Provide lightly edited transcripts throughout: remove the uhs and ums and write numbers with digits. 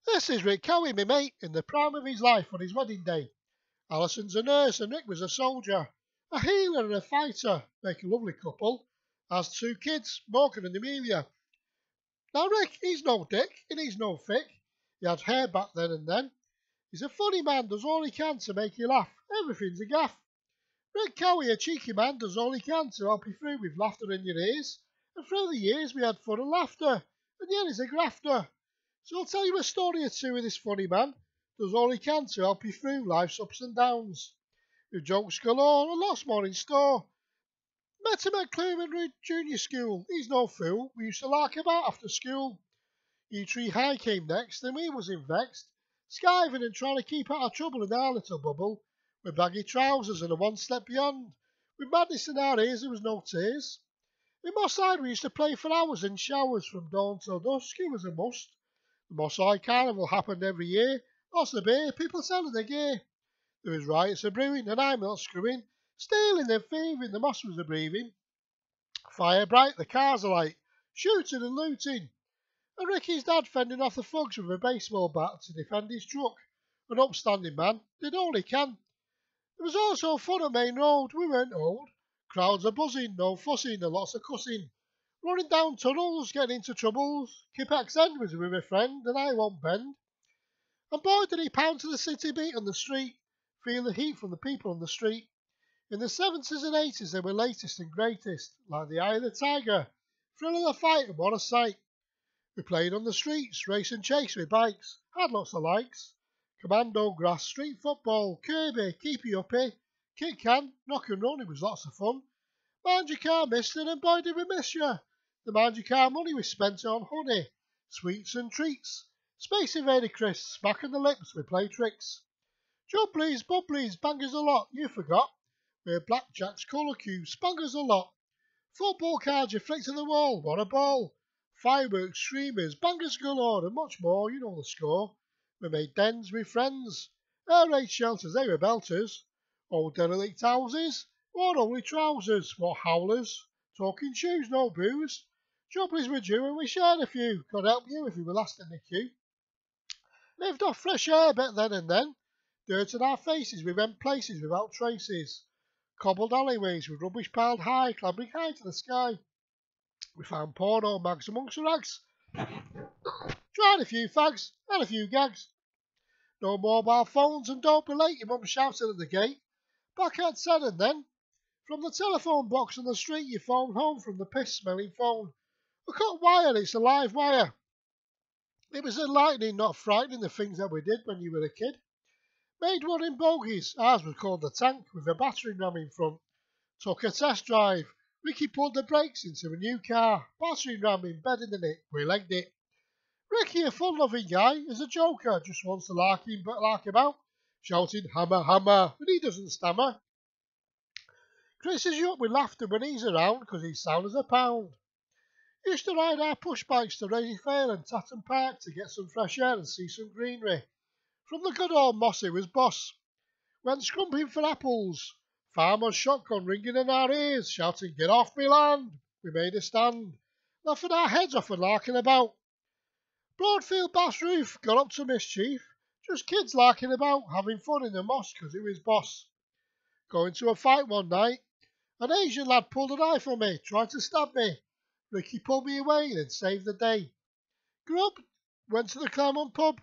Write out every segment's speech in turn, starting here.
This is Rick Cowie, my mate, in the prime of his life on his wedding day. Alison's a nurse and Rick was a soldier. A healer and a fighter make a lovely couple. Has two kids, Morgan and Amelia. Now Rick, he's no dick and he's no thick. He had hair back then and then. He's a funny man, does all he can to make you laugh. Everything's a gaff. Rick Cowie, a cheeky man, does all he can to help you through with laughter in your ears. And through the years we had fun and laughter. And yet he's a grafter. So I'll tell you a story or two with this funny man. Does all he can to help you through life's ups and downs. With jokes galore and lots more in store. Met him at Cleveland Junior School. He's no fool. We used to lark about after school. Tree High came next, and we was vexed, skiving and trying to keep out of trouble in our little bubble, with baggy trousers and a one step beyond. With madness in our ears, there was no tears. In Moss Side, we used to play for hours in showers from dawn till dusk. It was a must. The Moss Side Carnival happened every year. Lots of beer, people selling their gear. There was riots a brewing, and I'm not screwing. Stealing and thieving, the moss was a breathing. Fire bright, the cars alight, shooting and looting. And Ricky's dad fending off the thugs with a baseball bat to defend his truck. An upstanding man, did all he can. There was also fun at Main Road, we weren't old. Crowds are buzzing, no fussing, and lots of cussing. Running down tunnels, getting into troubles. Kippax End was with a friend, and I won't bend. And boy did he pound to the city beat on the street, feel the heat from the people on the street. In the 70s and 80s they were latest and greatest, like the Eye of the Tiger, thrill of the fight and what a sight. We played on the streets, race and chase with bikes, had lots of likes. Commando, grass, street football, Kirby, keepy uppy, kick can, knock and run, it was lots of fun. Mind your car, mister, and boy did we miss you. The mind your car money we spent on honey, sweets and treats. Space Invader crisps, back in the lips, we play tricks. Jubblies, bubblies, bangers a lot, you forgot. We're blackjacks, colour cubes, bangers a lot. Football cards you flick to the wall, what a ball. Fireworks, streamers, bangers galore, and much more, you know the score. We made dens with friends, air raid shelters, they were belters. Old derelict houses, what only trousers, what howlers. Talking shoes, no booze. Jubblies were due and we shared a few, could help you if you were last in the queue. Lived off fresh air back then and then. Dirt in our faces, we went places without traces. Cobbled alleyways with rubbish piled high, clambering high to the sky. We found porno mags amongst the rags. Tried a few fags, had a few gags. No mobile phones and don't be late, your mum shouted at the gate. Back at 7 then. From the telephone box on the street you phoned home from the piss-smelling phone. A cut wire, it's a live wire. It was enlightening, not frightening, the things that we did when you were a kid. Made one in bogies, ours was called the Tank, with a battering ram in front. Took a test drive. Ricky pulled the brakes into a new car. Battering ram embedded in it, we legged it. Ricky, a fun-loving guy, is a joker, just wants to lark about, shouting hammer, hammer, and he doesn't stammer. Chris's you up with laughter when he's around, 'cause he's sound as a pound. Used to ride our push bikes to Raisy Fair and Tatton Park to get some fresh air and see some greenery. From the good old moss it was boss. Went scrumping for apples. Farmer's shotgun ringing in our ears, shouting, get off me land. We made a stand, laughing our heads off and larking about. Broadfield Bass Roof got up to mischief. Just kids larking about, having fun in the moss 'cause he was boss. Going to a fight one night. An Asian lad pulled a knife on me, tried to stab me. Ricky pulled me away and saved the day. Grew up, went to the Claremont pub.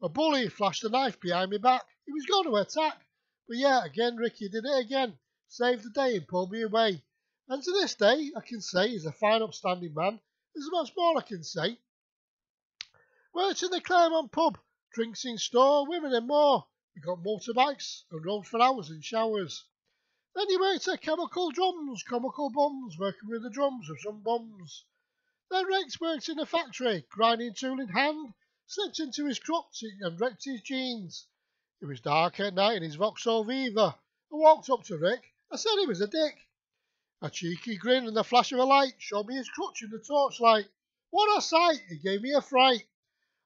A bully flashed a knife behind me back. He was going to attack. But yeah, again, Ricky did it again. Saved the day and pulled me away. And to this day, I can say he's a fine upstanding man. There's much more I can say. Worked in the Claremont pub. Drinks in store, women and more. We got motorbikes and rode for hours in showers. Then he worked at Chemical Drums, comical bums, working with the drums of some bums. Then Rex worked in a factory, grinding tool in hand, slipped into his crotch and wrecked his jeans. It was dark at night in his Vauxhall Viva. I walked up to Rick. I said he was a dick. A cheeky grin and the flash of a light showed me his crutch in the torchlight. What a sight! He gave me a fright.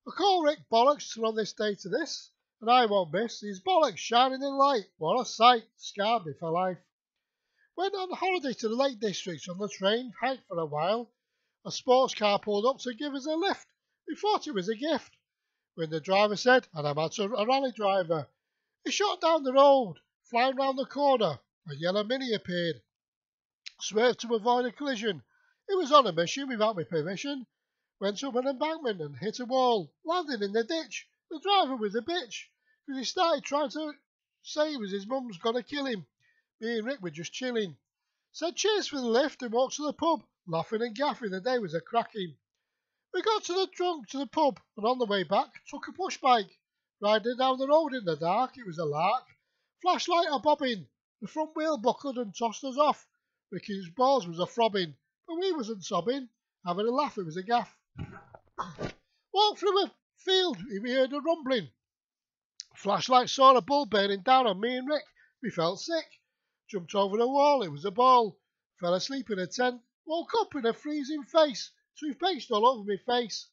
I call Rick bollocks till on this day to this, and I won't miss his bollocks shining in light. What a sight! Scarred me for life. Went on holiday to the Lake District on the train, hiked for a while. A sports car pulled up to give us a lift. We thought it was a gift. when the driver said, and I'm at a rally driver. He shot down the road, flying round the corner. A yellow Mini appeared, swerved to avoid a collision. It was on a mission without my permission. Went up an embankment and hit a wall, landed in the ditch. The driver was a bitch, because he started trying to say it was his mum's gonna kill him. Me and Rick were just chilling. Said cheers for the lift and walked to the pub, laughing and gaffing. The day was a cracking. We got to the pub, and on the way back took a push bike. Riding down the road in the dark, it was a lark. Flashlight a bobbing, the front wheel buckled and tossed us off. Ricky's balls was a throbbing, but we wasn't sobbing. Having a laugh, it was a gaff. Walked through a field, we heard a rumbling. Flashlight saw a bull bearing down on me and Rick. We felt sick. Jumped over the wall, it was a ball. Fell asleep in a tent. Woke up in a freezing face. Toothpaste all over my face.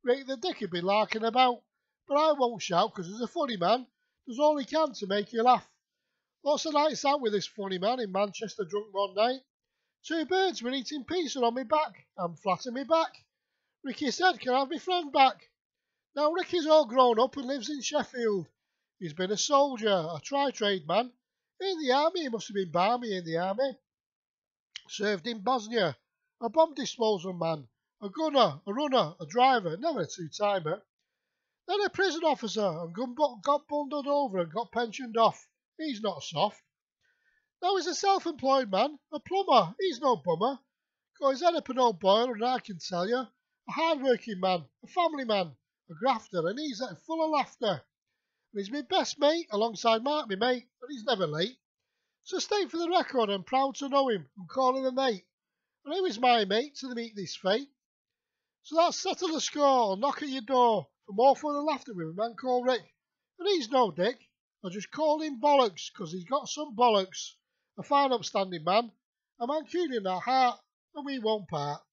Rick the dick had been larking about. But I won't shout, 'cause he's a funny man. Does all he can to make you laugh. Lots of nights out with this funny man in Manchester drunk one night. 2 birds were eating pizza on my back. I'm flat on my back. Ricky said, can I have my friend back? Now Ricky's all grown up and lives in Sheffield. He's been a soldier, a tri-trade man. In the army, he must have been balmy in the army. Served in Bosnia, a bomb disposal man, a gunner, a runner, a driver, never a two-timer. Then a prison officer and got bundled over and got pensioned off. He's not soft. Now he's a self-employed man, a plumber. He's no bummer. Got his head up an old boiler, and I can tell you, a hard-working man, a family man, a grafter, and he's full of laughter. And he's my best mate alongside Mark, my mate, and he's never late. So stay for the record, I'm proud to know him and call him a mate. And he was my mate to meet this fate. So that's settled the score. I'll knock at your door for more fun and laughter with a man called Rick. And he's no dick. I just called him bollocks, 'cause he's got some bollocks. A fine upstanding man, a man keen in our heart, and we won't part.